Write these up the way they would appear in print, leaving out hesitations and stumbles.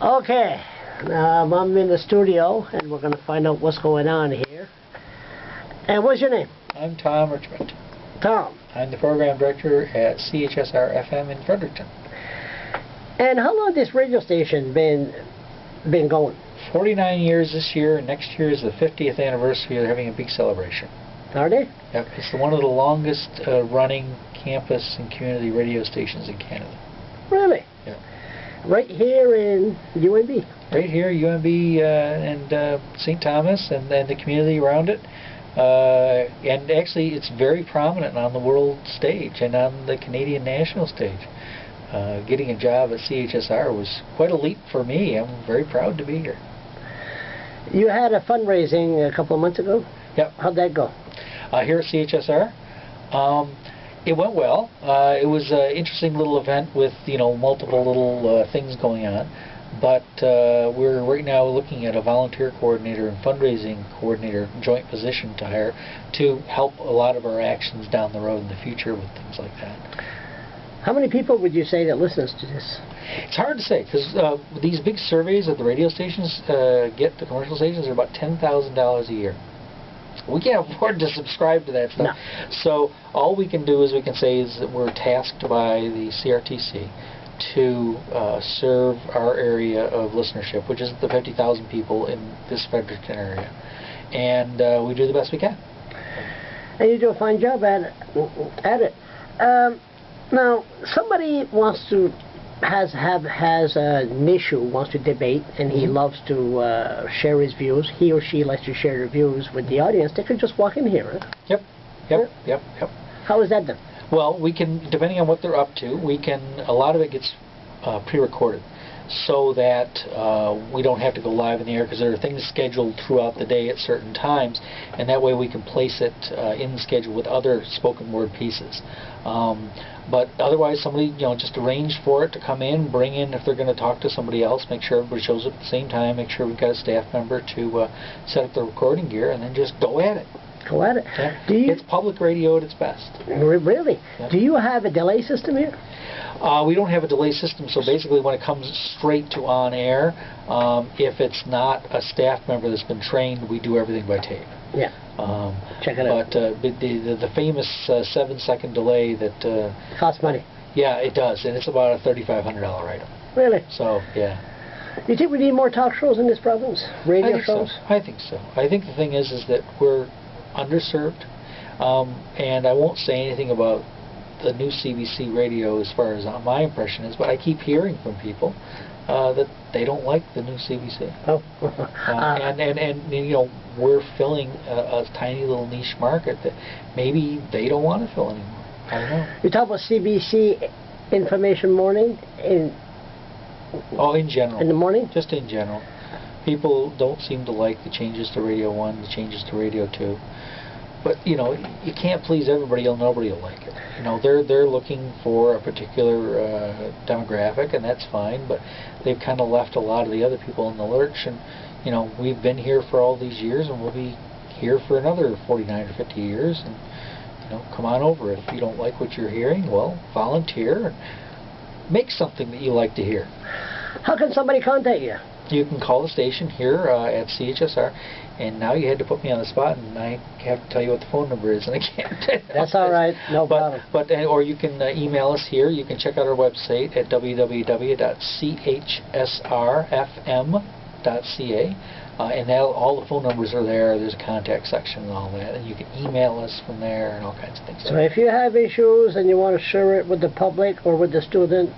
Okay, I'm in the studio and we're going to find out what's going on here. And what's your name? I'm Tom Richmond. Tom. I'm the program director at CHSR FM in Fredericton. And how long has this radio station been going? 49 years this year, and next year is the 50th anniversary. They're having a big celebration. Are they? Yep, it's one of the longest running campus and community radio stations in Canada. Really? Yeah. Right here in UNB? Right here, UNB and St. Thomas and the community around it. And actually, it's very prominent on the world stage and on the Canadian national stage. Getting a job at CHSR was quite a leap for me. I'm very proud to be here. You had a fundraising a couple of months ago? Yep. How'd that go? Here at CHSR? It went well. It was an interesting little event with, multiple little things going on. But we're right now looking at a volunteer coordinator and fundraising coordinator joint position to hire to help a lot of our actions down the road in the future with things like that. How many people would you say that listens to this? It's hard to say because these big surveys that the radio stations get, the commercial stations, are about $10,000 a year. We can't afford to subscribe to that stuff. No. So all we can do is we can say is that we're tasked by the CRTC to serve our area of listenership, which is the 50,000 people in this Fredericton area. And we do the best we can. And you do a fine job at it. Now, somebody wants to has an issue, wants to debate, and he loves to share his views. He or she likes to share their views with the audience. They could just walk in here. Huh? Yep. How is that done? Well, we can, depending on what they're up to, a lot of it gets pre-recorded so that we don't have to go live in the air because there are things scheduled throughout the day at certain times, and that way we can place it in the schedule with other spoken word pieces. But otherwise, somebody just arrange for it to come in, bring in if they're going to talk to somebody else, make sure everybody shows up at the same time, make sure we've got a staff member to set up the recording gear, and then just go at it. Go at it. Yeah. It's public radio at its best. Really? Yeah. Do you have a delay system here? We don't have a delay system, so basically when it comes straight to on air, if it's not a staff member that's been trained, we do everything by tape. Yeah. Check it out. But the famous 7-second delay that... costs money. Yeah, it does, and it's about a $3,500 item. Really? So, yeah. You think we need more talk shows in this province? Radio shows? I think so. I think the thing is that we're underserved, and I won't say anything about the new CBC radio as far as my impression is, but I keep hearing from people that they don't like the new CBC. Oh. And we're filling a tiny little niche market that maybe they don't want to fill anymore. I don't know. You talk about CBC information morning in general. In the morning? Just in general. People don't seem to like the changes to Radio 1, the changes to Radio 2. But, you can't please everybody, or nobody will like it. They're looking for a particular demographic, and that's fine, but they've kind of left a lot of the other people in the lurch, and, we've been here for all these years, and we'll be here for another 49 or 50 years, and, come on over. If you don't like what you're hearing, well, volunteer, and make something that you like to hear. How can somebody contact you? You can call the station here at CHSR, and now you had to put me on the spot, and I have to tell you what the phone number is, and I can't. That's all right, no problem. Or you can email us here. You can check out our website at www.chsrfm.ca, and all the phone numbers are there. There's a contact section and all that, and you can email us from there and all kinds of things. So if you have issues and you want to share it with the public or with the student,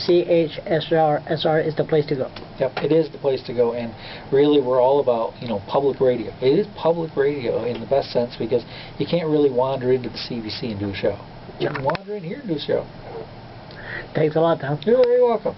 CHSR is the place to go. Yep, it is the place to go, and really we're all about, public radio. It is public radio in the best sense because you can't really wander into the CBC and do a show. You can wander in here and do a show. Thanks a lot, Tom. You're very welcome.